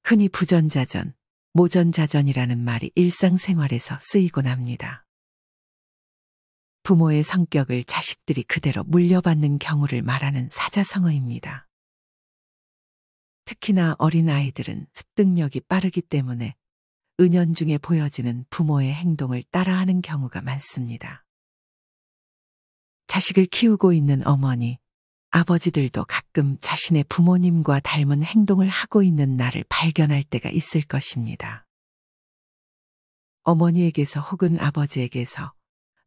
흔히 부전자전, 모전자전이라는 말이 일상생활에서 쓰이곤 합니다. 부모의 성격을 자식들이 그대로 물려받는 경우를 말하는 사자성어입니다. 특히나 어린아이들은 습득력이 빠르기 때문에 은연중에 보여지는 부모의 행동을 따라하는 경우가 많습니다. 자식을 키우고 있는 어머니, 아버지들도 가끔 자신의 부모님과 닮은 행동을 하고 있는 나를 발견할 때가 있을 것입니다. 어머니에게서 혹은 아버지에게서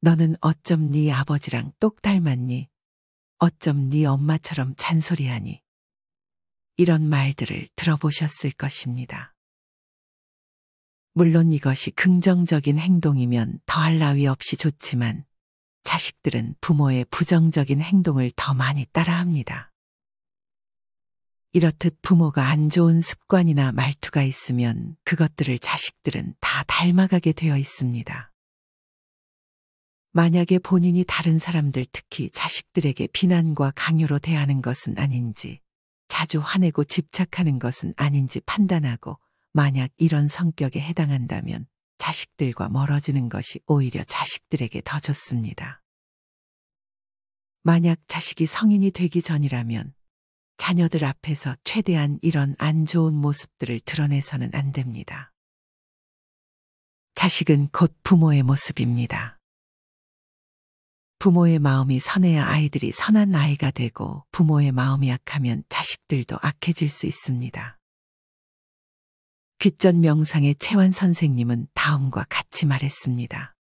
너는 어쩜 네 아버지랑 똑 닮았니? 어쩜 네 엄마처럼 잔소리하니? 이런 말들을 들어보셨을 것입니다. 물론 이것이 긍정적인 행동이면 더할 나위 없이 좋지만 자식들은 부모의 부정적인 행동을 더 많이 따라합니다. 이렇듯 부모가 안 좋은 습관이나 말투가 있으면 그것들을 자식들은 다 닮아가게 되어 있습니다. 만약에 본인이 다른 사람들 특히 자식들에게 비난과 강요로 대하는 것은 아닌지, 자주 화내고 집착하는 것은 아닌지 판단하고 만약 이런 성격에 해당한다면 자식들과 멀어지는 것이 오히려 자식들에게 더 좋습니다. 만약 자식이 성인이 되기 전이라면 자녀들 앞에서 최대한 이런 안 좋은 모습들을 드러내서는 안 됩니다. 자식은 곧 부모의 모습입니다. 부모의 마음이 선해야 아이들이 선한 아이가 되고 부모의 마음이 약하면 자식들도 악해질 수 있습니다. 귓전 명상의 채환 선생님은 다음과 같이 말했습니다.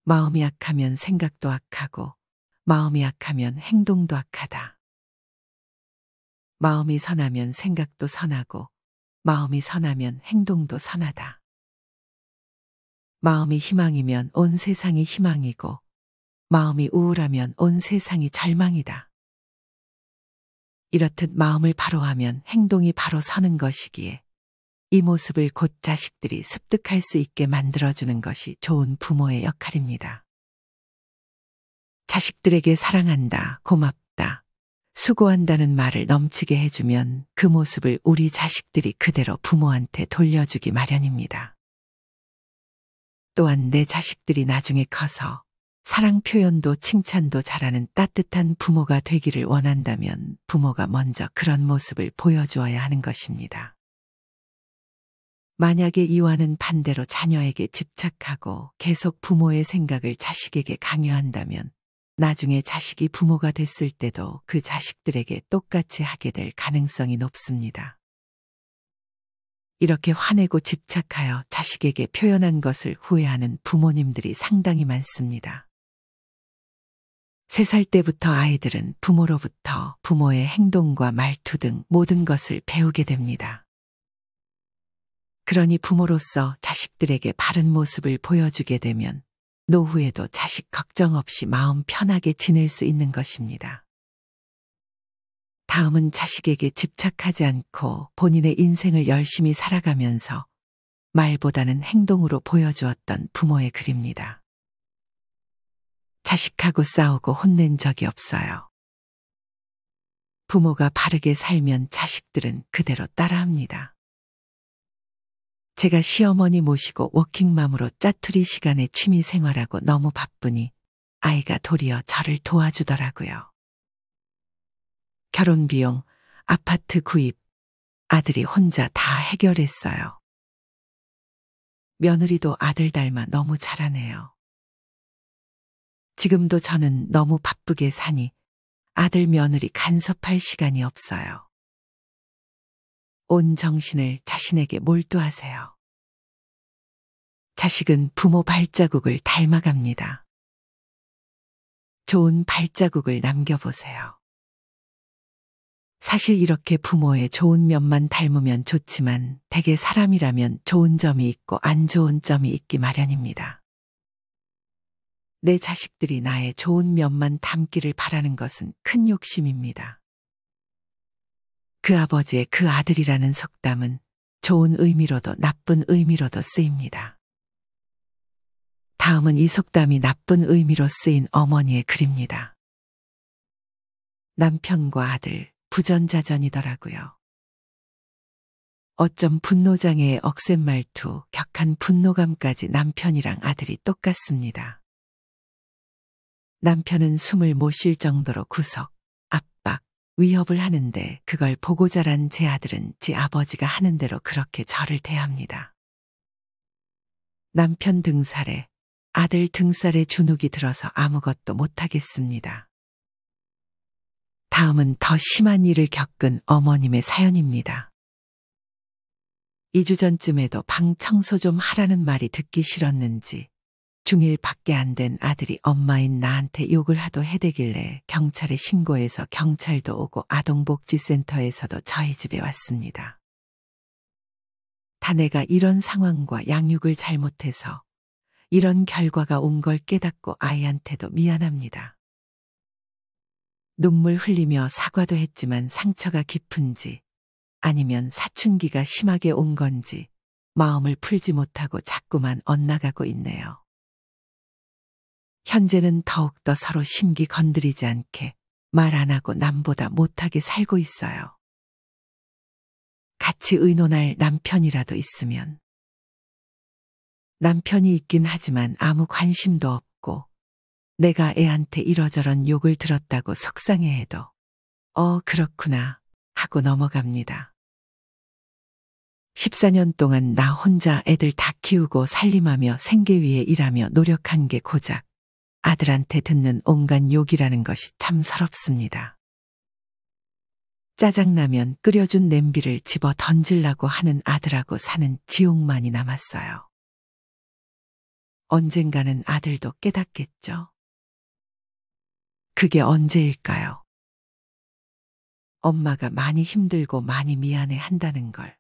마음이 악하면 생각도 악하고 마음이 악하면 행동도 악하다. 마음이 선하면 생각도 선하고 마음이 선하면 행동도 선하다. 마음이 희망이면 온 세상이 희망이고 마음이 우울하면 온 세상이 절망이다. 이렇듯 마음을 바로 하면 행동이 바로 서는 것이기에 이 모습을 곧 자식들이 습득할 수 있게 만들어주는 것이 좋은 부모의 역할입니다. 자식들에게 사랑한다, 고맙다, 수고한다는 말을 넘치게 해주면 그 모습을 우리 자식들이 그대로 부모한테 돌려주기 마련입니다. 또한 내 자식들이 나중에 커서 사랑 표현도 칭찬도 잘하는 따뜻한 부모가 되기를 원한다면 부모가 먼저 그런 모습을 보여주어야 하는 것입니다. 만약에 이와는 반대로 자녀에게 집착하고 계속 부모의 생각을 자식에게 강요한다면 나중에 자식이 부모가 됐을 때도 그 자식들에게 똑같이 하게 될 가능성이 높습니다. 이렇게 화내고 집착하여 자식에게 표현한 것을 후회하는 부모님들이 상당히 많습니다. 3살 때부터 아이들은 부모로부터 부모의 행동과 말투 등 모든 것을 배우게 됩니다. 그러니 부모로서 자식들에게 바른 모습을 보여주게 되면 노후에도 자식 걱정 없이 마음 편하게 지낼 수 있는 것입니다. 다음은 자식에게 집착하지 않고 본인의 인생을 열심히 살아가면서 말보다는 행동으로 보여주었던 부모의 글입니다. 자식하고 싸우고 혼낸 적이 없어요. 부모가 바르게 살면 자식들은 그대로 따라합니다. 제가 시어머니 모시고 워킹맘으로 짜투리 시간에 취미 생활하고 너무 바쁘니 아이가 도리어 저를 도와주더라고요. 결혼 비용, 아파트 구입, 아들이 혼자 다 해결했어요. 며느리도 아들 닮아 너무 잘하네요. 지금도 저는 너무 바쁘게 사니 아들 며느리 간섭할 시간이 없어요. 온 정신을 자신에게 몰두하세요. 자식은 부모 발자국을 닮아갑니다. 좋은 발자국을 남겨보세요. 사실 이렇게 부모의 좋은 면만 닮으면 좋지만 대개 사람이라면 좋은 점이 있고 안 좋은 점이 있기 마련입니다. 내 자식들이 나의 좋은 면만 담기를 바라는 것은 큰 욕심입니다. 그 아버지의 그 아들이라는 속담은 좋은 의미로도 나쁜 의미로도 쓰입니다. 다음은 이 속담이 나쁜 의미로 쓰인 어머니의 글입니다. 남편과 아들 부전자전이더라고요. 어쩜 분노장애의 억센 말투, 격한 분노감까지 남편이랑 아들이 똑같습니다. 남편은 숨을 못 쉴 정도로 구속, 압박, 위협을 하는데 그걸 보고 자란 제 아들은 지 아버지가 하는 대로 그렇게 저를 대합니다. 남편 등살에 아들 등살에 주눅이 들어서 아무것도 못하겠습니다. 다음은 더 심한 일을 겪은 어머님의 사연입니다. 2주 전쯤에도 방 청소 좀 하라는 말이 듣기 싫었는지 중1 밖에 안 된 아들이 엄마인 나한테 욕을 하도 해대길래 경찰에 신고해서 경찰도 오고 아동복지센터에서도 저희 집에 왔습니다. 다 내가 이런 상황과 양육을 잘못해서 이런 결과가 온 걸 깨닫고 아이한테도 미안합니다. 눈물 흘리며 사과도 했지만 상처가 깊은지 아니면 사춘기가 심하게 온 건지 마음을 풀지 못하고 자꾸만 엇나가고 있네요. 현재는 더욱더 서로 심기 건드리지 않게 말 안 하고 남보다 못하게 살고 있어요. 같이 의논할 남편이라도 있으면. 남편이 있긴 하지만 아무 관심도 없고 내가 애한테 이러저런 욕을 들었다고 속상해해도 그렇구나 하고 넘어갑니다. 14년 동안 나 혼자 애들 다 키우고 살림하며 생계 위에 일하며 노력한 게 고작 아들한테 듣는 온갖 욕이라는 것이 참 서럽습니다. 짜장라면 끓여준 냄비를 집어 던질라고 하는 아들하고 사는 지옥만이 남았어요. 언젠가는 아들도 깨닫겠죠. 그게 언제일까요? 엄마가 많이 힘들고 많이 미안해 한다는 걸.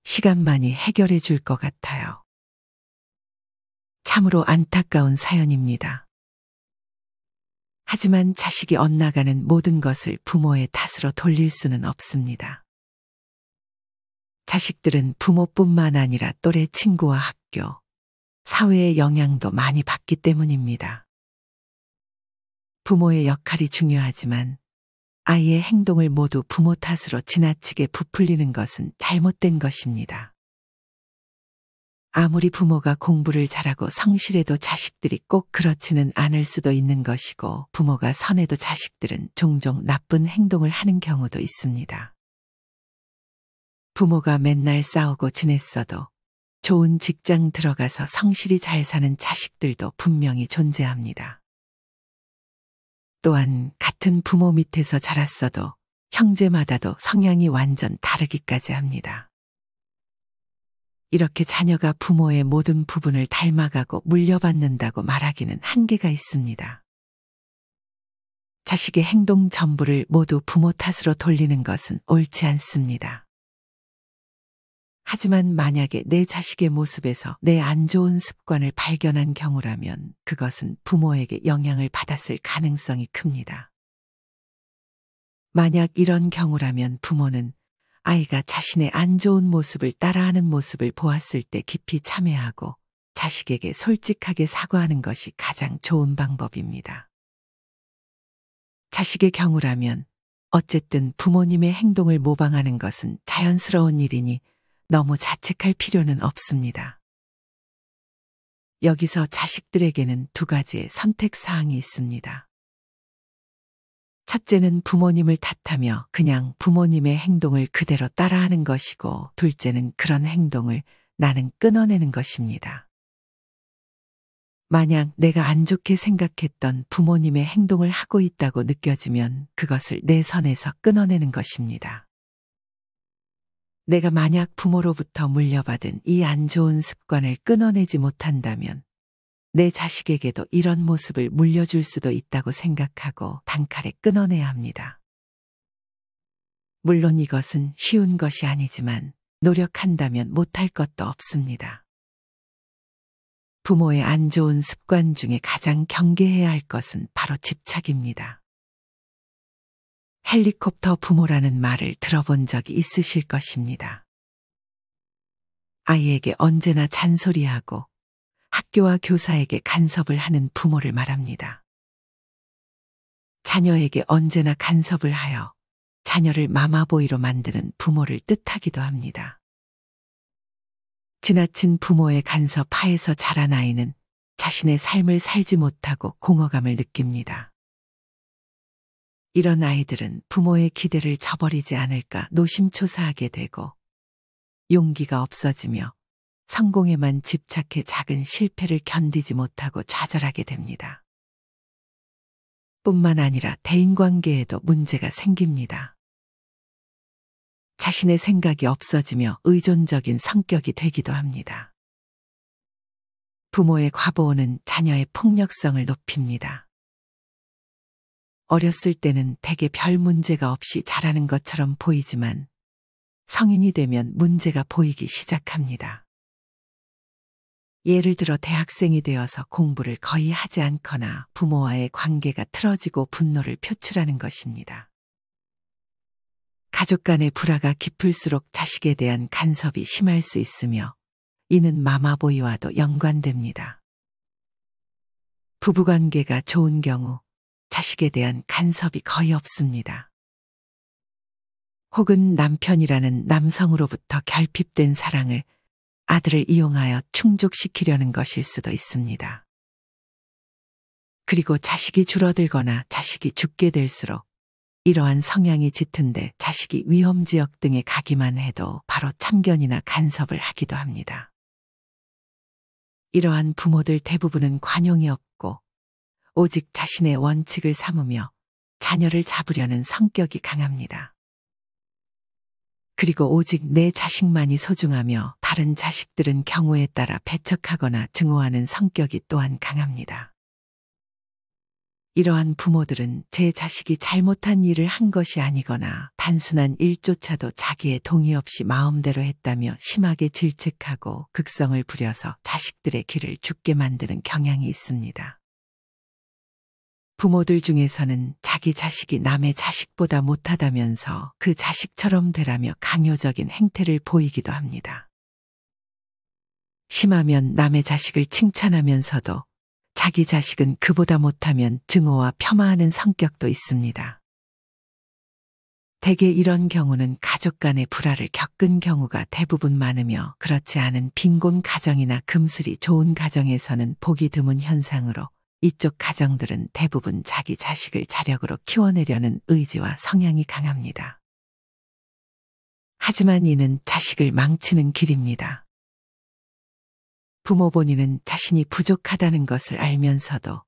시간만이 해결해 줄 것 같아요. 참으로 안타까운 사연입니다. 하지만 자식이 엇나가는 모든 것을 부모의 탓으로 돌릴 수는 없습니다. 자식들은 부모뿐만 아니라 또래 친구와 학교, 사회의 영향도 많이 받기 때문입니다. 부모의 역할이 중요하지만 아이의 행동을 모두 부모 탓으로 지나치게 부풀리는 것은 잘못된 것입니다. 아무리 부모가 공부를 잘하고 성실해도 자식들이 꼭 그렇지는 않을 수도 있는 것이고 부모가 선해도 자식들은 종종 나쁜 행동을 하는 경우도 있습니다. 부모가 맨날 싸우고 지냈어도 좋은 직장 들어가서 성실히 잘 사는 자식들도 분명히 존재합니다. 또한 같은 부모 밑에서 자랐어도 형제마다도 성향이 완전 다르기까지 합니다. 이렇게 자녀가 부모의 모든 부분을 닮아가고 물려받는다고 말하기는 한계가 있습니다. 자식의 행동 전부를 모두 부모 탓으로 돌리는 것은 옳지 않습니다. 하지만 만약에 내 자식의 모습에서 내 안 좋은 습관을 발견한 경우라면 그것은 부모에게 영향을 받았을 가능성이 큽니다. 만약 이런 경우라면 부모는 아이가 자신의 안 좋은 모습을 따라하는 모습을 보았을 때 깊이 참회하고 자식에게 솔직하게 사과하는 것이 가장 좋은 방법입니다. 자식의 경우라면 어쨌든 부모님의 행동을 모방하는 것은 자연스러운 일이니 너무 자책할 필요는 없습니다. 여기서 자식들에게는 두 가지의 선택사항이 있습니다. 첫째는 부모님을 탓하며 그냥 부모님의 행동을 그대로 따라하는 것이고, 둘째는 그런 행동을 나는 끊어내는 것입니다. 만약 내가 안 좋게 생각했던 부모님의 행동을 하고 있다고 느껴지면 그것을 내 선에서 끊어내는 것입니다. 내가 만약 부모로부터 물려받은 이 안 좋은 습관을 끊어내지 못한다면 내 자식에게도 이런 모습을 물려줄 수도 있다고 생각하고 단칼에 끊어내야 합니다. 물론 이것은 쉬운 것이 아니지만 노력한다면 못할 것도 없습니다. 부모의 안 좋은 습관 중에 가장 경계해야 할 것은 바로 집착입니다. 헬리콥터 부모라는 말을 들어본 적이 있으실 것입니다. 아이에게 언제나 잔소리하고 학교와 교사에게 간섭을 하는 부모를 말합니다. 자녀에게 언제나 간섭을 하여 자녀를 마마보이로 만드는 부모를 뜻하기도 합니다. 지나친 부모의 간섭 하에서 자란 아이는 자신의 삶을 살지 못하고 공허감을 느낍니다. 이런 아이들은 부모의 기대를 저버리지 않을까 노심초사하게 되고 용기가 없어지며 성공에만 집착해 작은 실패를 견디지 못하고 좌절하게 됩니다. 뿐만 아니라 대인관계에도 문제가 생깁니다. 자신의 생각이 없어지며 의존적인 성격이 되기도 합니다. 부모의 과보호는 자녀의 폭력성을 높입니다. 어렸을 때는 대개 별 문제가 없이 자라는 것처럼 보이지만 성인이 되면 문제가 보이기 시작합니다. 예를 들어 대학생이 되어서 공부를 거의 하지 않거나 부모와의 관계가 틀어지고 분노를 표출하는 것입니다. 가족 간의 불화가 깊을수록 자식에 대한 간섭이 심할 수 있으며 이는 마마보이와도 연관됩니다. 부부관계가 좋은 경우 자식에 대한 간섭이 거의 없습니다. 혹은 남편이라는 남성으로부터 결핍된 사랑을 아들을 이용하여 충족시키려는 것일 수도 있습니다. 그리고 자식이 줄어들거나 자식이 죽게 될수록 이러한 성향이 짙은데 자식이 위험지역 등에 가기만 해도 바로 참견이나 간섭을 하기도 합니다. 이러한 부모들 대부분은 관용이 없고 오직 자신의 원칙을 삼으며 자녀를 잡으려는 성격이 강합니다. 그리고 오직 내 자식만이 소중하며 다른 자식들은 경우에 따라 배척하거나 증오하는 성격이 또한 강합니다. 이러한 부모들은 제 자식이 잘못한 일을 한 것이 아니거나 단순한 일조차도 자기의 동의 없이 마음대로 했다며 심하게 질책하고 극성을 부려서 자식들의 길을 죽게 만드는 경향이 있습니다. 부모들 중에서는 자기 자식이 남의 자식보다 못하다면서 그 자식처럼 되라며 강요적인 행태를 보이기도 합니다. 심하면 남의 자식을 칭찬하면서도 자기 자식은 그보다 못하면 증오와 폄하하는 성격도 있습니다. 대개 이런 경우는 가족 간의 불화를 겪은 경우가 대부분 많으며 그렇지 않은 빈곤 가정이나 금슬이 좋은 가정에서는 보기 드문 현상으로 이쪽 가정들은 대부분 자기 자식을 자력으로 키워내려는 의지와 성향이 강합니다. 하지만 이는 자식을 망치는 길입니다. 부모 본인은 자신이 부족하다는 것을 알면서도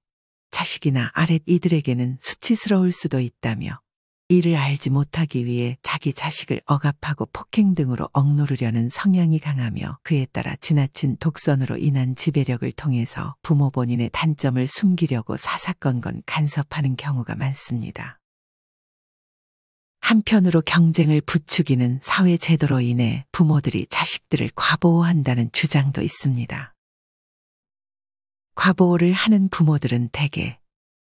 자식이나 아랫 이들에게는 수치스러울 수도 있다며 이를 알지 못하기 위해 자기 자식을 억압하고 폭행 등으로 억누르려는 성향이 강하며 그에 따라 지나친 독선으로 인한 지배력을 통해서 부모 본인의 단점을 숨기려고 사사건건 간섭하는 경우가 많습니다. 한편으로 경쟁을 부추기는 사회 제도로 인해 부모들이 자식들을 과보호한다는 주장도 있습니다. 과보호를 하는 부모들은 대개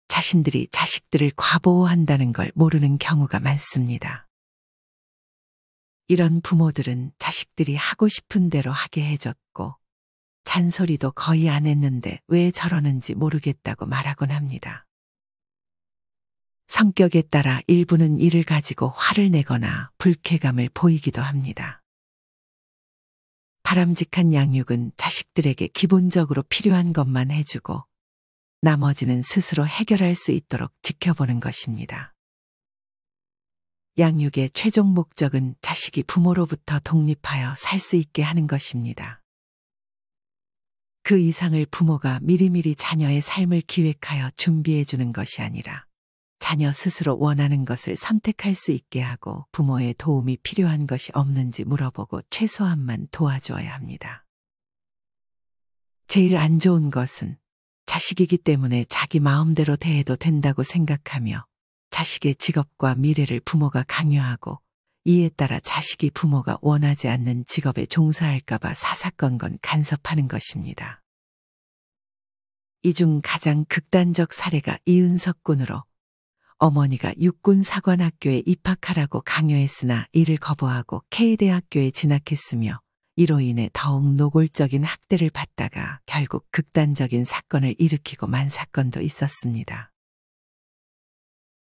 자신들이 자식들을 과보호한다는 걸 모르는 경우가 많습니다. 이런 부모들은 자식들이 하고 싶은 대로 하게 해줬고 잔소리도 거의 안 했는데 왜 저러는지 모르겠다고 말하곤 합니다. 성격에 따라 일부는 이를 가지고 화를 내거나 불쾌감을 보이기도 합니다. 바람직한 양육은 자식들에게 기본적으로 필요한 것만 해주고 나머지는 스스로 해결할 수 있도록 지켜보는 것입니다. 양육의 최종 목적은 자식이 부모로부터 독립하여 살 수 있게 하는 것입니다. 그 이상을 부모가 미리미리 자녀의 삶을 기획하여 준비해 주는 것이 아니라 자녀 스스로 원하는 것을 선택할 수 있게 하고 부모의 도움이 필요한 것이 없는지 물어보고 최소한만 도와주어야 합니다. 제일 안 좋은 것은 자식이기 때문에 자기 마음대로 대해도 된다고 생각하며 자식의 직업과 미래를 부모가 강요하고 이에 따라 자식이 부모가 원하지 않는 직업에 종사할까봐 사사건건 간섭하는 것입니다. 이 중 가장 극단적 사례가 이은석 군으로 어머니가 육군사관학교에 입학하라고 강요했으나 이를 거부하고 K대학교에 진학했으며 이로 인해 더욱 노골적인 학대를 받다가 결국 극단적인 사건을 일으키고 만 사건도 있었습니다.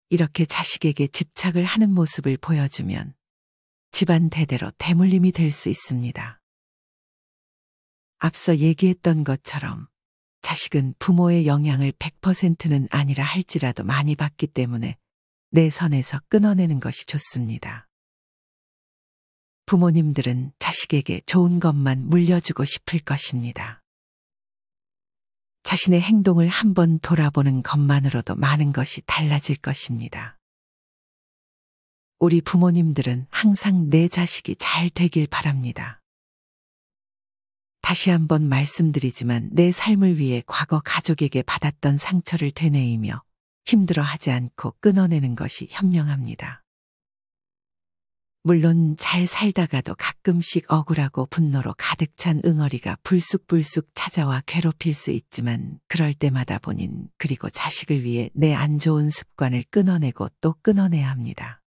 이렇게 자식에게 집착을 하는 모습을 보여주면 집안 대대로 대물림이 될 수 있습니다. 앞서 얘기했던 것처럼 자식은 부모의 영향을 100%는 아니라 할지라도 많이 받기 때문에 내 선에서 끊어내는 것이 좋습니다. 부모님들은 자식에게 좋은 것만 물려주고 싶을 것입니다. 자신의 행동을 한번 돌아보는 것만으로도 많은 것이 달라질 것입니다. 우리 부모님들은 항상 내 자식이 잘 되길 바랍니다. 다시 한번 말씀드리지만 내 삶을 위해 과거 가족에게 받았던 상처를 되뇌이며 힘들어하지 않고 끊어내는 것이 현명합니다. 물론 잘 살다가도 가끔씩 억울하고 분노로 가득 찬 응어리가 불쑥불쑥 찾아와 괴롭힐 수 있지만 그럴 때마다 본인 그리고 자식을 위해 내 안 좋은 습관을 끊어내고 또 끊어내야 합니다.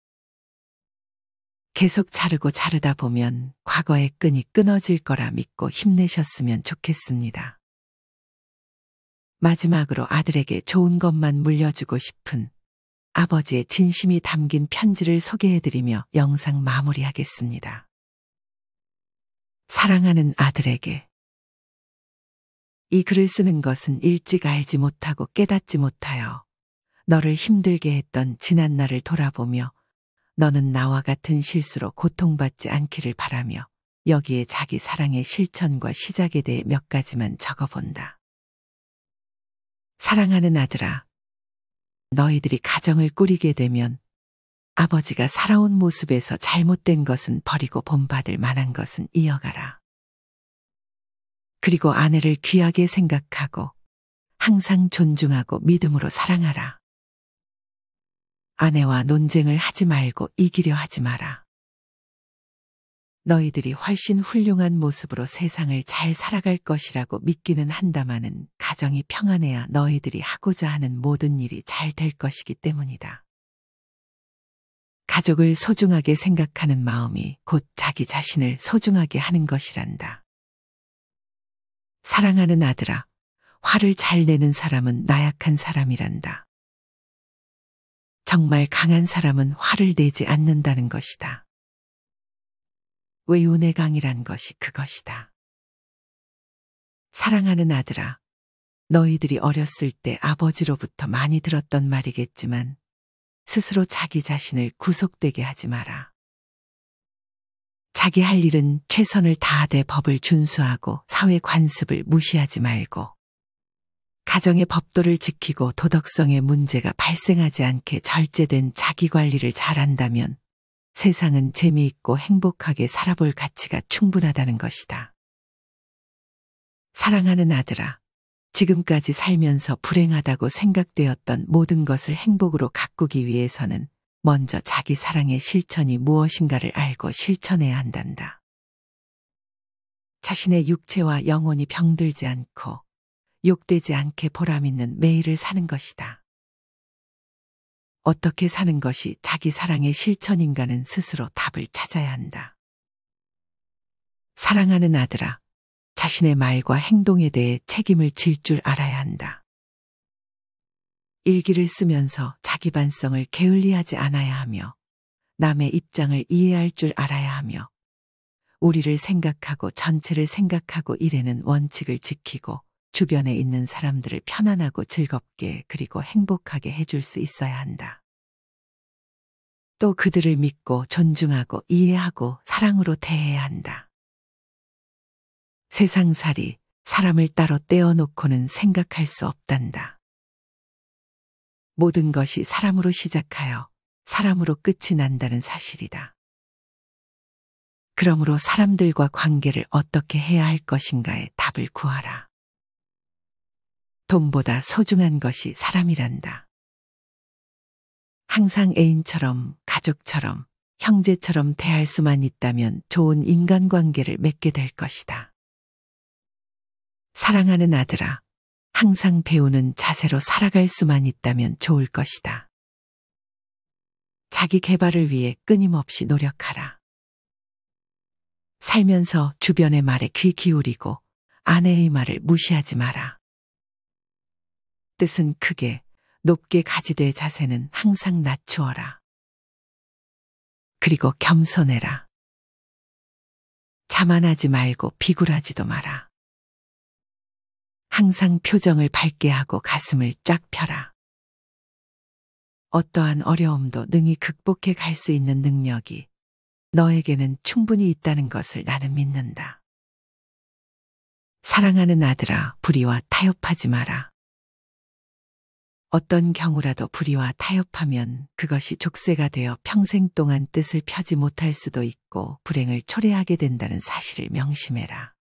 계속 자르다 보면 과거의 끈이 끊어질 거라 믿고 힘내셨으면 좋겠습니다. 마지막으로 아들에게 좋은 것만 물려주고 싶은 아버지의 진심이 담긴 편지를 소개해드리며 영상 마무리하겠습니다. 사랑하는 아들에게. 이 글을 쓰는 것은 일찍 알지 못하고 깨닫지 못하여 너를 힘들게 했던 지난 날을 돌아보며 너는 나와 같은 실수로 고통받지 않기를 바라며 여기에 자기 사랑의 실천과 시작에 대해 몇 가지만 적어본다. 사랑하는 아들아, 너희들이 가정을 꾸리게 되면 아버지가 살아온 모습에서 잘못된 것은 버리고 본받을 만한 것은 이어가라. 그리고 아내를 귀하게 생각하고 항상 존중하고 믿음으로 사랑하라. 아내와 논쟁을 하지 말고 이기려 하지 마라. 너희들이 훨씬 훌륭한 모습으로 세상을 잘 살아갈 것이라고 믿기는 한다마는 가정이 평안해야 너희들이 하고자 하는 모든 일이 잘 될 것이기 때문이다. 가족을 소중하게 생각하는 마음이 곧 자기 자신을 소중하게 하는 것이란다. 사랑하는 아들아, 화를 잘 내는 사람은 나약한 사람이란다. 정말 강한 사람은 화를 내지 않는다는 것이다. 외운의 강이란 것이 그것이다. 사랑하는 아들아, 너희들이 어렸을 때 아버지로부터 많이 들었던 말이겠지만 스스로 자기 자신을 구속되게 하지 마라. 자기 할 일은 최선을 다하되 법을 준수하고 사회 관습을 무시하지 말고 가정의 법도를 지키고 도덕성의 문제가 발생하지 않게 절제된 자기 관리를 잘한다면 세상은 재미있고 행복하게 살아볼 가치가 충분하다는 것이다. 사랑하는 아들아, 지금까지 살면서 불행하다고 생각되었던 모든 것을 행복으로 가꾸기 위해서는 먼저 자기 사랑의 실천이 무엇인가를 알고 실천해야 한단다. 자신의 육체와 영혼이 병들지 않고 욕되지 않게 보람있는 매일을 사는 것이다. 어떻게 사는 것이 자기 사랑의 실천인가는 스스로 답을 찾아야 한다. 사랑하는 아들아, 자신의 말과 행동에 대해 책임을 질 줄 알아야 한다. 일기를 쓰면서 자기 반성을 게을리하지 않아야 하며 남의 입장을 이해할 줄 알아야 하며 우리를 생각하고 전체를 생각하고 일하는 원칙을 지키고 주변에 있는 사람들을 편안하고 즐겁게 그리고 행복하게 해줄 수 있어야 한다. 또 그들을 믿고 존중하고 이해하고 사랑으로 대해야 한다. 세상살이 사람을 따로 떼어놓고는 생각할 수 없단다. 모든 것이 사람으로 시작하여 사람으로 끝이 난다는 사실이다. 그러므로 사람들과 관계를 어떻게 해야 할 것인가에 답을 구하라. 돈보다 소중한 것이 사람이란다. 항상 애인처럼, 가족처럼, 형제처럼 대할 수만 있다면 좋은 인간관계를 맺게 될 것이다. 사랑하는 아들아, 항상 배우는 자세로 살아갈 수만 있다면 좋을 것이다. 자기 개발을 위해 끊임없이 노력하라. 살면서 주변의 말에 귀 기울이고 아내의 말을 무시하지 마라. 뜻은 크게 높게 가지되 자세는 항상 낮추어라. 그리고 겸손해라. 자만하지 말고 비굴하지도 마라. 항상 표정을 밝게 하고 가슴을 쫙 펴라. 어떠한 어려움도 능히 극복해 갈 수 있는 능력이 너에게는 충분히 있다는 것을 나는 믿는다. 사랑하는 아들아, 불의와 타협하지 마라. 어떤 경우라도 불의와 타협하면 그것이 족쇄가 되어 평생 동안 뜻을 펴지 못할 수도 있고 불행을 초래하게 된다는 사실을 명심해라.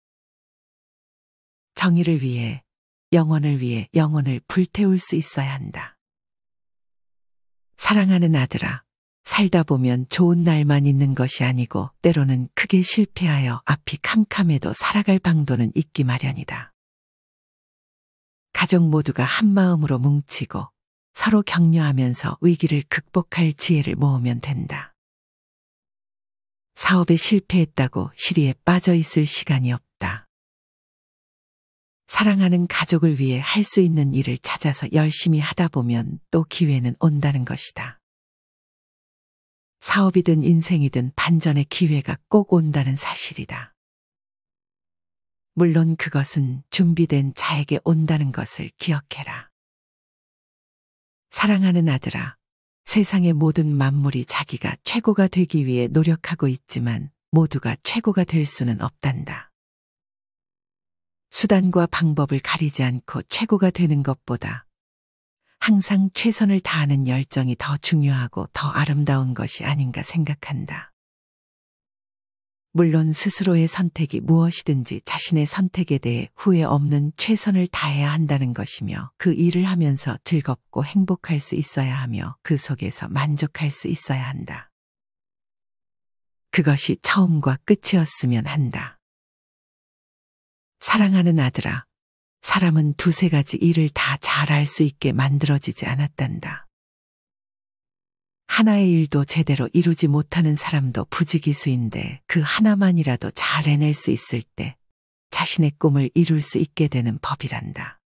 정의를 위해 영혼을 불태울 수 있어야 한다. 사랑하는 아들아, 살다 보면 좋은 날만 있는 것이 아니고 때로는 크게 실패하여 앞이 캄캄해도 살아갈 방도는 있기 마련이다. 가족 모두가 한 마음으로 뭉치고 서로 격려하면서 위기를 극복할 지혜를 모으면 된다. 사업에 실패했다고 시리에 빠져 있을 시간이 없다. 사랑하는 가족을 위해 할 수 있는 일을 찾아서 열심히 하다 보면 또 기회는 온다는 것이다. 사업이든 인생이든 반전의 기회가 꼭 온다는 사실이다. 물론 그것은 준비된 자에게 온다는 것을 기억해라. 사랑하는 아들아, 세상의 모든 만물이 자기가 최고가 되기 위해 노력하고 있지만 모두가 최고가 될 수는 없단다. 수단과 방법을 가리지 않고 최고가 되는 것보다 항상 최선을 다하는 열정이 더 중요하고 더 아름다운 것이 아닌가 생각한다. 물론 스스로의 선택이 무엇이든지 자신의 선택에 대해 후회 없는 최선을 다해야 한다는 것이며 그 일을 하면서 즐겁고 행복할 수 있어야 하며 그 속에서 만족할 수 있어야 한다. 그것이 처음과 끝이었으면 한다. 사랑하는 아들아, 사람은 두세 가지 일을 다 잘할 수 있게 만들어지지 않았단다. 하나의 일도 제대로 이루지 못하는 사람도 부지기수인데 그 하나만이라도 잘 해낼 수 있을 때 자신의 꿈을 이룰 수 있게 되는 법이란다.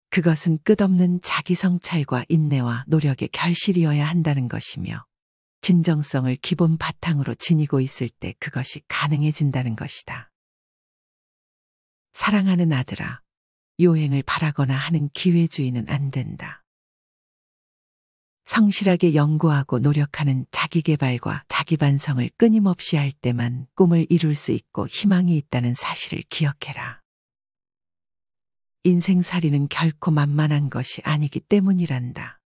그것은 끝없는 자기 성찰과 인내와 노력의 결실이어야 한다는 것이며 진정성을 기본 바탕으로 지니고 있을 때 그것이 가능해진다는 것이다. 사랑하는 아들아, 요행을 바라거나 하는 기회주의는 안 된다. 성실하게 연구하고 노력하는 자기개발과 자기반성을 끊임없이 할 때만 꿈을 이룰 수 있고 희망이 있다는 사실을 기억해라. 인생살이는 결코 만만한 것이 아니기 때문이란다.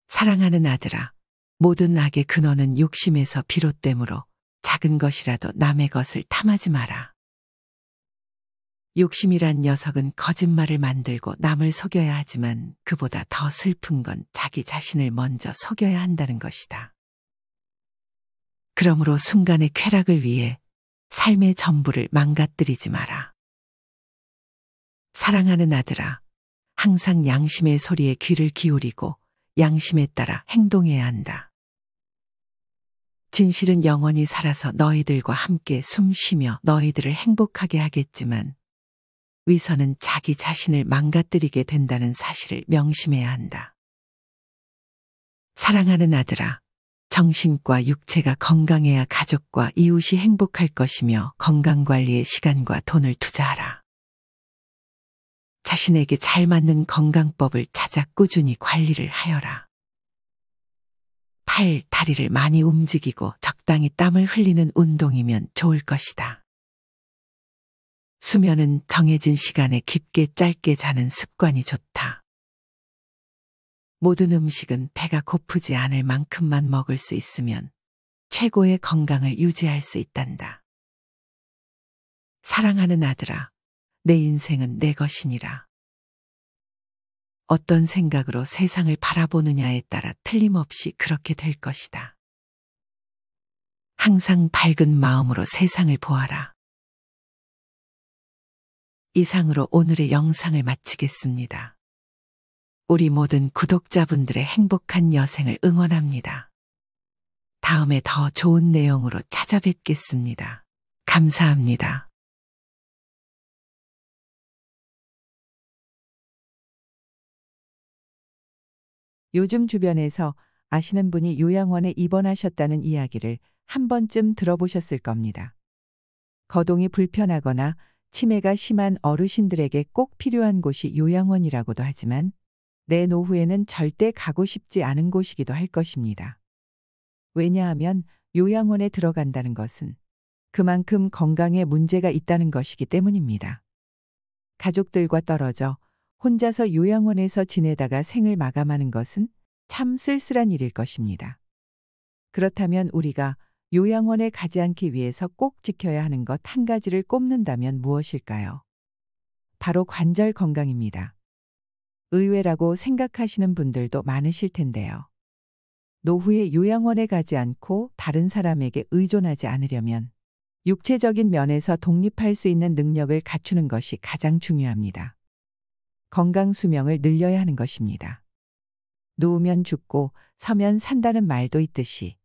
사랑하는 아들아, 모든 악의 근원은 욕심에서 비롯되므로 작은 것이라도 남의 것을 탐하지 마라. 욕심이란 녀석은 거짓말을 만들고 남을 속여야 하지만 그보다 더 슬픈 건 자기 자신을 먼저 속여야 한다는 것이다. 그러므로 순간의 쾌락을 위해 삶의 전부를 망가뜨리지 마라. 사랑하는 아들아, 항상 양심의 소리에 귀를 기울이고 양심에 따라 행동해야 한다. 진실은 영원히 살아서 너희들과 함께 숨 쉬며 너희들을 행복하게 하겠지만 위선은 자기 자신을 망가뜨리게 된다는 사실을 명심해야 한다. 사랑하는 아들아, 정신과 육체가 건강해야 가족과 이웃이 행복할 것이며 건강관리에 시간과 돈을 투자하라. 자신에게 잘 맞는 건강법을 찾아 꾸준히 관리를 하여라. 팔, 다리를 많이 움직이고 적당히 땀을 흘리는 운동이면 좋을 것이다. 수면은 정해진 시간에 깊게 짧게 자는 습관이 좋다. 모든 음식은 배가 고프지 않을 만큼만 먹을 수 있으면 최고의 건강을 유지할 수 있단다. 사랑하는 아들아, 내 인생은 내 것이니라. 어떤 생각으로 세상을 바라보느냐에 따라 틀림없이 그렇게 될 것이다. 항상 밝은 마음으로 세상을 보아라. 이상으로 오늘의 영상을 마치겠습니다. 우리 모든 구독자분들의 행복한 여생을 응원합니다. 다음에 더 좋은 내용으로 찾아뵙겠습니다. 감사합니다. 요즘 주변에서 아시는 분이 요양원에 입원하셨다는 이야기를 한 번쯤 들어보셨을 겁니다. 거동이 불편하거나 치매가 심한 어르신들에게 꼭 필요한 곳이 요양원이라고도 하지만 내 노후에는 절대 가고 싶지 않은 곳이기도 할 것입니다. 왜냐하면 요양원에 들어간다는 것은 그만큼 건강에 문제가 있다는 것이기 때문입니다. 가족들과 떨어져 혼자서 요양원에서 지내다가 생을 마감하는 것은 참 쓸쓸한 일일 것입니다. 그렇다면 우리가 요양원에 가지 않기 위해서 꼭 지켜야 하는 것 한 가지를 꼽는다면 무엇일까요? 바로 관절 건강입니다. 의외라고 생각하시는 분들도 많으실 텐데요. 노후에 요양원에 가지 않고 다른 사람에게 의존하지 않으려면 육체적인 면에서 독립할 수 있는 능력을 갖추는 것이 가장 중요합니다. 건강 수명을 늘려야 하는 것입니다. 누우면 죽고 서면 산다는 말도 있듯이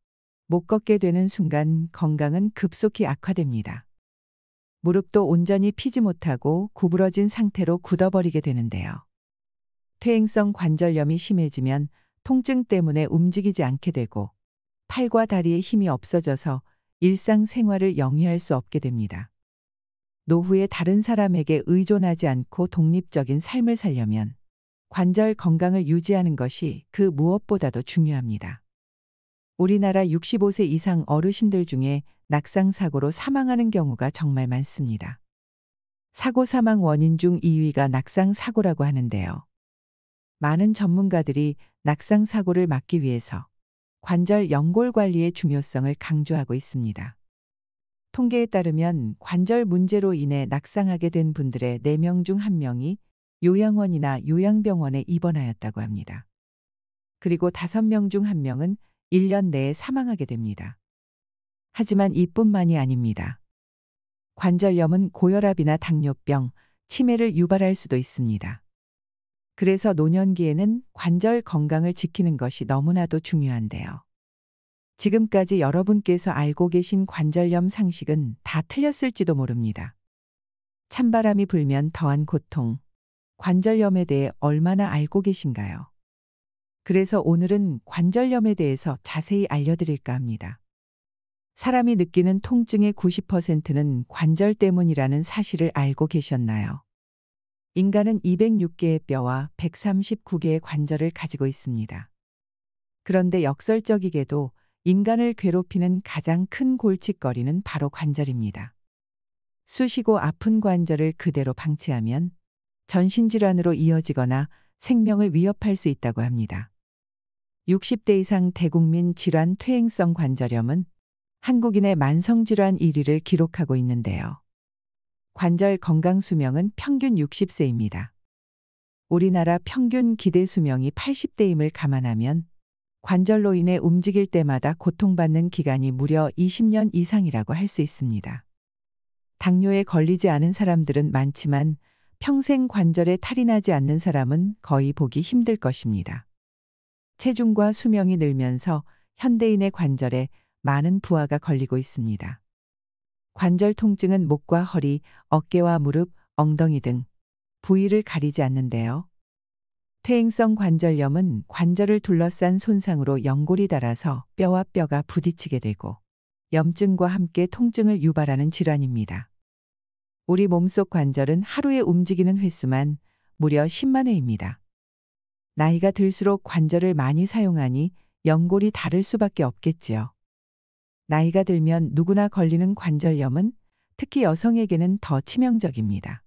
못 걷게 되는 순간 건강은 급속히 악화됩니다. 무릎도 온전히 피지 못하고 구부러진 상태로 굳어버리게 되는데요. 퇴행성 관절염이 심해지면 통증 때문에 움직이지 않게 되고 팔과 다리에 힘이 없어져서 일상생활을 영위할 수 없게 됩니다. 노후에 다른 사람에게 의존하지 않고 독립적인 삶을 살려면 관절 건강을 유지하는 것이 그 무엇보다도 중요합니다. 우리나라 65세 이상 어르신들 중에 낙상사고로 사망하는 경우가 정말 많습니다. 사고 사망 원인 중 2위가 낙상사고라고 하는데요. 많은 전문가들이 낙상사고를 막기 위해서 관절 연골 관리의 중요성을 강조하고 있습니다. 통계에 따르면 관절 문제로 인해 낙상하게 된 분들의 4명 중 1명이 요양원이나 요양병원에 입원하였다고 합니다. 그리고 5명 중 1명은 1년 내에 사망하게 됩니다. 하지만 이뿐만이 아닙니다. 관절염은 고혈압이나 당뇨병, 치매를 유발할 수도 있습니다. 그래서 노년기에는 관절 건강을 지키는 것이 너무나도 중요한데요. 지금까지 여러분께서 알고 계신 관절염 상식은 다 틀렸을지도 모릅니다. 찬바람이 불면 더한 고통, 관절염에 대해 얼마나 알고 계신가요? 그래서 오늘은 관절염에 대해서 자세히 알려드릴까 합니다. 사람이 느끼는 통증의 90%는 관절 때문이라는 사실을 알고 계셨나요? 인간은 206개의 뼈와 139개의 관절을 가지고 있습니다. 그런데 역설적이게도 인간을 괴롭히는 가장 큰 골칫거리는 바로 관절입니다. 쑤시고 아픈 관절을 그대로 방치하면 전신질환으로 이어지거나 생명을 위협할 수 있다고 합니다. 60대 이상 대국민 질환 퇴행성 관절염은 한국인의 만성질환 1위를 기록하고 있는데요. 관절 건강 수명은 평균 60세입니다. 우리나라 평균 기대 수명이 80대임을 감안하면 관절로 인해 움직일 때마다 고통받는 기간이 무려 20년 이상이라고 할 수 있습니다. 당뇨에 걸리지 않은 사람들은 많지만 평생 관절에 탈이 나지 않는 사람은 거의 보기 힘들 것입니다. 체중과 수명이 늘면서 현대인의 관절에 많은 부하가 걸리고 있습니다. 관절 통증은 목과 허리, 어깨와 무릎, 엉덩이 등 부위를 가리지 않는데요. 퇴행성 관절염은 관절을 둘러싼 손상으로 연골이 닳아서 뼈와 뼈가 부딪히게 되고 염증과 함께 통증을 유발하는 질환입니다. 우리 몸속 관절은 하루에 움직이는 횟수만 무려 10만 회입니다. 나이가 들수록 관절을 많이 사용하니 연골이 닳을 수밖에 없겠지요. 나이가 들면 누구나 걸리는 관절염은 특히 여성에게는 더 치명적입니다.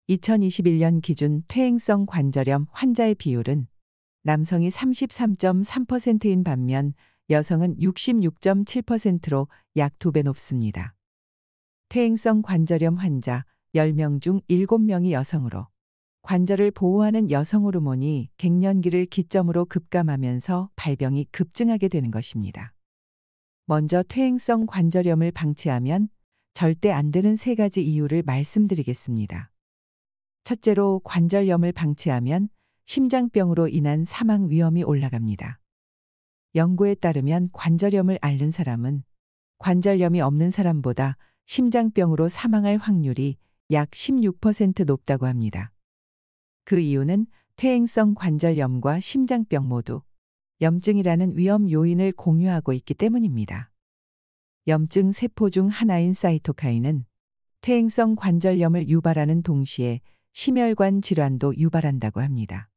2021년 기준 퇴행성 관절염 환자의 비율은 남성이 33.3%인 반면 여성은 66.7%로 약 2배 높습니다. 퇴행성 관절염 환자 10명 중 7명이 여성으로 관절을 보호하는 여성 호르몬이 갱년기를 기점으로 급감하면서 발병이 급증하게 되는 것입니다. 먼저 퇴행성 관절염을 방치하면 절대 안 되는 3가지 이유를 말씀드리겠습니다. 첫째로 관절염을 방치하면 심장병으로 인한 사망 위험이 올라갑니다. 연구에 따르면 관절염을 앓는 사람은 관절염이 없는 사람보다 심장병으로 사망할 확률이 약 16% 높다고 합니다. 그 이유는 퇴행성 관절염과 심장병 모두 염증이라는 위험 요인을 공유하고 있기 때문입니다. 염증 세포 중 하나인 사이토카인은 퇴행성 관절염을 유발하는 동시에 심혈관 질환도 유발한다고 합니다.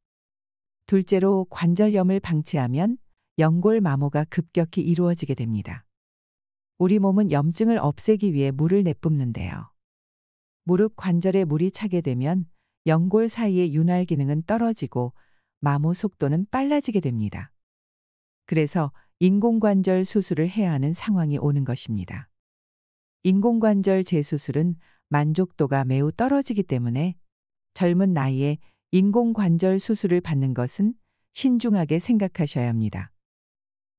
둘째로 관절염을 방치하면 연골 마모가 급격히 이루어지게 됩니다. 우리 몸은 염증을 없애기 위해 물을 내뿜는데요. 무릎 관절에 물이 차게 되면 연골 사이의 윤활 기능은 떨어지고 마모 속도는 빨라지게 됩니다. 그래서 인공관절 수술을 해야 하는 상황이 오는 것입니다. 인공관절 재수술은 만족도가 매우 떨어지기 때문에 젊은 나이에 인공관절 수술을 받는 것은 신중하게 생각하셔야 합니다.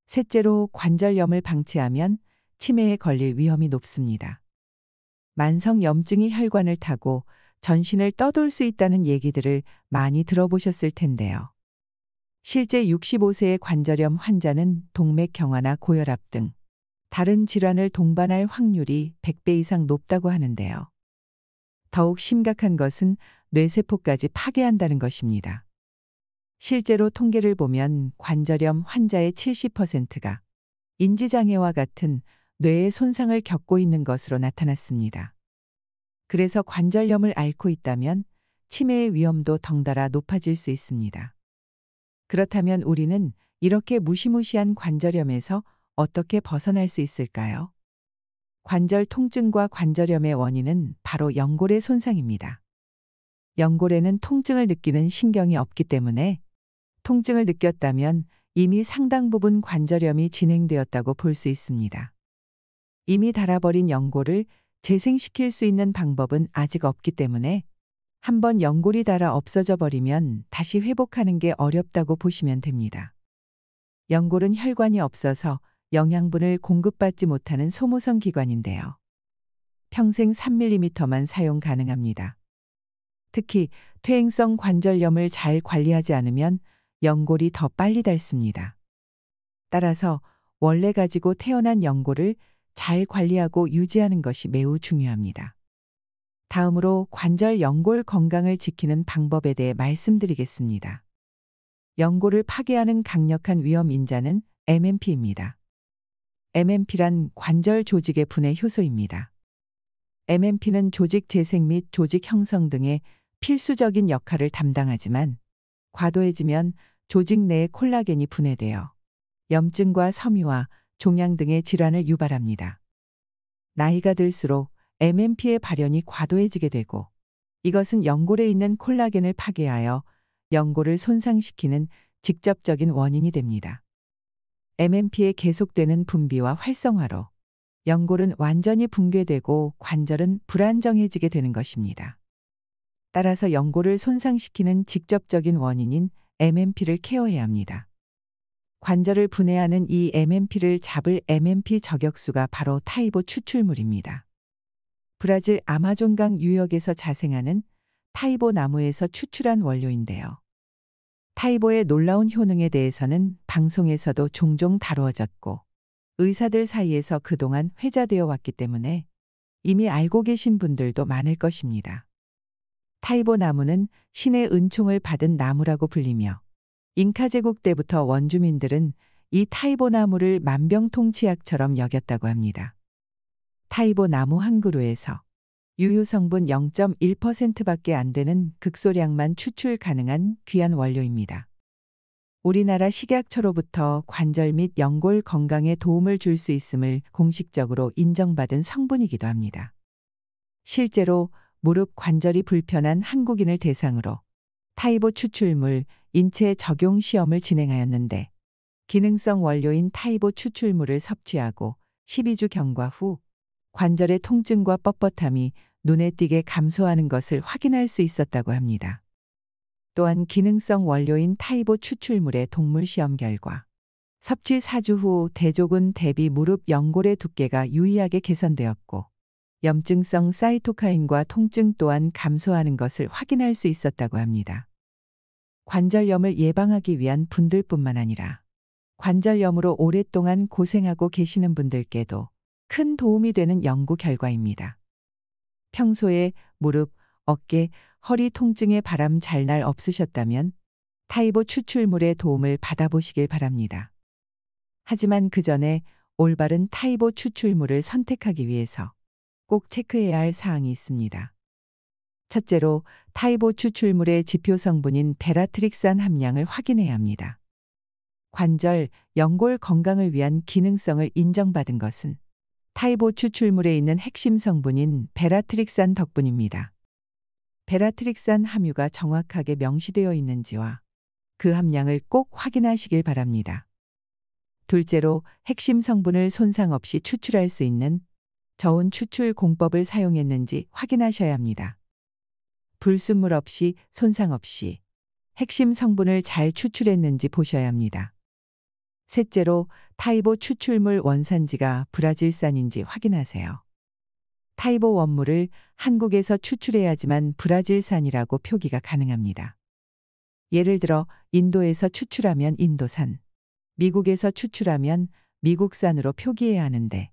셋째로 관절염을 방치하면 치매에 걸릴 위험이 높습니다. 만성 염증이 혈관을 타고 전신을 떠돌 수 있다는 얘기들을 많이 들어보셨을 텐데요. 실제 65세의 관절염 환자는 동맥경화나 고혈압 등 다른 질환을 동반할 확률이 100배 이상 높다고 하는데요. 더욱 심각한 것은 뇌세포까지 파괴한다는 것입니다. 실제로 통계를 보면 관절염 환자의 70%가 인지장애와 같은 뇌의 손상을 겪고 있는 것으로 나타났습니다. 그래서 관절염을 앓고 있다면 치매의 위험도 덩달아 높아질 수 있습니다. 그렇다면 우리는 이렇게 무시무시한 관절염에서 어떻게 벗어날 수 있을까요? 관절 통증과 관절염의 원인은 바로 연골의 손상입니다. 연골에는 통증을 느끼는 신경이 없기 때문에 통증을 느꼈다면 이미 상당 부분 관절염이 진행되었다고 볼 수 있습니다. 이미 닳아버린 연골을 재생시킬 수 있는 방법은 아직 없기 때문에 한번 연골이 닳아 없어져 버리면 다시 회복하는 게 어렵다고 보시면 됩니다. 연골은 혈관이 없어서 영양분을 공급받지 못하는 소모성 기관인데요. 평생 3mm만 사용 가능합니다. 특히 퇴행성 관절염을 잘 관리하지 않으면 연골이 더 빨리 닳습니다. 따라서 원래 가지고 태어난 연골을 잘 관리하고 유지하는 것이 매우 중요합니다. 다음으로 관절 연골 건강을 지키는 방법에 대해 말씀드리겠습니다. 연골을 파괴하는 강력한 위험 인자는 MMP입니다. MMP란 관절 조직의 분해 효소입니다. MMP는 조직 재생 및 조직 형성 등의 필수적인 역할을 담당하지만 과도해지면 조직 내의 콜라겐이 분해되어 염증과 섬유와 종양 등의 질환을 유발합니다. 나이가 들수록 MMP의 발현이 과도해지게 되고 이것은 연골에 있는 콜라겐을 파괴하여 연골을 손상시키는 직접적인 원인이 됩니다. MMP의 계속되는 분비와 활성화로 연골은 완전히 붕괴되고 관절은 불안정해지게 되는 것입니다. 따라서 연골을 손상시키는 직접적인 원인인 MMP를 케어해야 합니다. 관절을 분해하는 이 MMP를 잡을 MMP 저격수가 바로 타이보 추출물입니다. 브라질 아마존강 유역에서 자생하는 타이보 나무에서 추출한 원료인데요. 타이보의 놀라운 효능에 대해서는 방송에서도 종종 다루어졌고 의사들 사이에서 그동안 회자되어 왔기 때문에 이미 알고 계신 분들도 많을 것입니다. 타이보 나무는 신의 은총을 받은 나무라고 불리며 잉카 제국 때부터 원주민들은 이 타이보 나무를 만병통치약처럼 여겼다고 합니다. 타이보 나무 한 그루에서 유효 성분 0.1%밖에 안 되는 극소량만 추출 가능한 귀한 원료입니다. 우리나라 식약처로부터 관절 및 연골 건강에 도움을 줄 수 있음을 공식적으로 인정받은 성분이기도 합니다. 실제로 무릎 관절이 불편한 한국인을 대상으로 타이보 추출물 인체 적용 시험을 진행하였는데 기능성 원료인 타이보 추출물을 섭취하고 12주 경과 후 관절의 통증과 뻣뻣함이 눈에 띄게 감소하는 것을 확인할 수 있었다고 합니다. 또한 기능성 원료인 타이보 추출물의 동물 시험 결과 섭취 4주 후 대조군 대비 무릎 연골의 두께가 유의하게 개선되었고 염증성 사이토카인과 통증 또한 감소하는 것을 확인할 수 있었다고 합니다. 관절염을 예방하기 위한 분들뿐만 아니라 관절염으로 오랫동안 고생하고 계시는 분들께도 큰 도움이 되는 연구 결과입니다. 평소에 무릎, 어깨, 허리 통증에 바람 잘 날 없으셨다면 타이보 추출물의 도움을 받아보시길 바랍니다. 하지만 그 전에 올바른 타이보 추출물을 선택하기 위해서 꼭 체크해야 할 사항이 있습니다. 첫째로 타이보 추출물의 지표 성분인 베라트릭산 함량을 확인해야 합니다. 관절, 연골 건강을 위한 기능성을 인정받은 것은 타이보 추출물에 있는 핵심 성분인 베라트릭산 덕분입니다. 베라트릭산 함유가 정확하게 명시되어 있는지와 그 함량을 꼭 확인하시길 바랍니다. 둘째로 핵심 성분을 손상 없이 추출할 수 있는 저온 추출 공법을 사용했는지 확인하셔야 합니다. 불순물 없이 손상 없이 핵심 성분을 잘 추출했는지 보셔야 합니다. 셋째로 타이보 추출물 원산지가 브라질산인지 확인하세요. 타이보 원물을 한국에서 추출해야지만 브라질산이라고 표기가 가능합니다. 예를 들어 인도에서 추출하면 인도산, 미국에서 추출하면 미국산으로 표기해야 하는데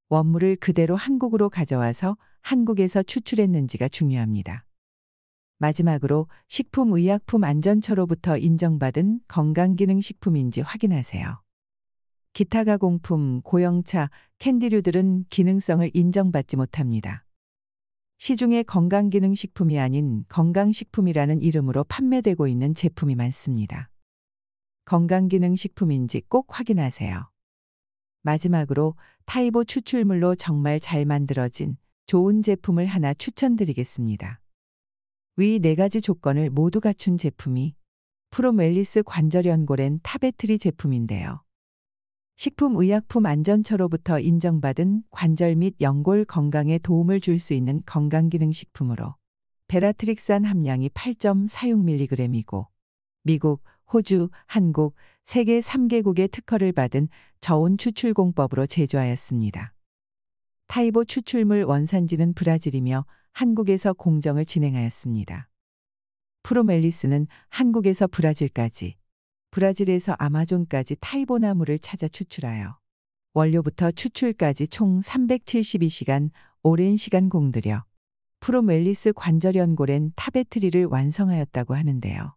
원물을 그대로 한국으로 가져와서 한국에서 추출했는지가 중요합니다. 마지막으로 식품의약품안전처로부터 인정받은 건강기능식품인지 확인하세요. 기타 가공품, 고형차, 캔디류들은 기능성을 인정받지 못합니다. 시중에 건강기능식품이 아닌 건강식품이라는 이름으로 판매되고 있는 제품이 많습니다. 건강기능식품인지 꼭 확인하세요. 마지막으로 타이보 추출물로 정말 잘 만들어진 좋은 제품을 하나 추천드리겠습니다. 위 4가지 조건을 모두 갖춘 제품이 프로멜리스 관절연골엔 타베트리 제품인데요. 식품의약품안전처로부터 인정받은 관절 및 연골 건강에 도움을 줄 수 있는 건강기능식품으로 베라트릭산 함량이 8.46mg이고 미국, 호주, 한국, 세계 3개국의 특허를 받은 저온 추출 공법으로 제조하였습니다. 타이보 추출물 원산지는 브라질이며 한국에서 공정을 진행하였습니다. 프로멜리스는 한국에서 브라질까지, 브라질에서 아마존까지 타이보 나무를 찾아 추출하여 원료부터 추출까지 총 372시간 오랜 시간 공들여 프로멜리스 관절연골엔 타베트리를 완성하였다고 하는데요.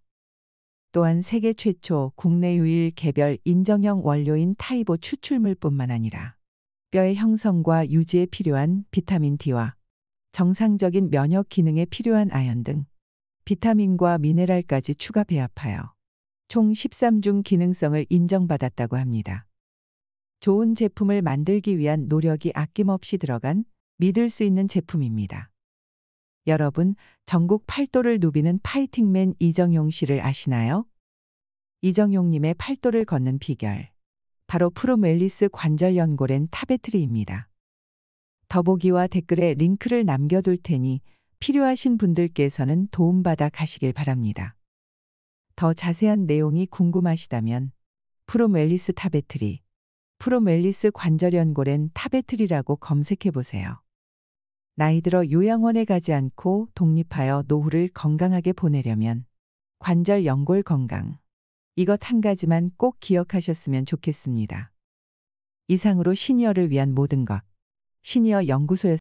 또한 세계 최초 국내 유일 개별 인정형 원료인 타이보 추출물뿐만 아니라 뼈의 형성과 유지에 필요한 비타민 D와 정상적인 면역 기능에 필요한 아연 등 비타민과 미네랄까지 추가 배합하여 총 13중 기능성을 인정받았다고 합니다. 좋은 제품을 만들기 위한 노력이 아낌없이 들어간 믿을 수 있는 제품입니다. 여러분, 전국 팔도를 누비는 파이팅맨 이정용 씨를 아시나요? 이정용님의 팔도를 걷는 비결, 바로 프로멜리스 관절연골엔 타베트리입니다. 더보기와 댓글에 링크를 남겨둘 테니 필요하신 분들께서는 도움받아 가시길 바랍니다. 더 자세한 내용이 궁금하시다면 프로멜리스 타베트리, 프로멜리스 관절연골엔 타베트리라고 검색해 보세요. 나이 들어 요양원에 가지 않고 독립하여 노후를 건강하게 보내려면 관절 연골 건강, 이것 한 가지만 꼭 기억하셨으면 좋겠습니다. 이상으로 시니어를 위한 모든 것, 시니어 연구소였습니다.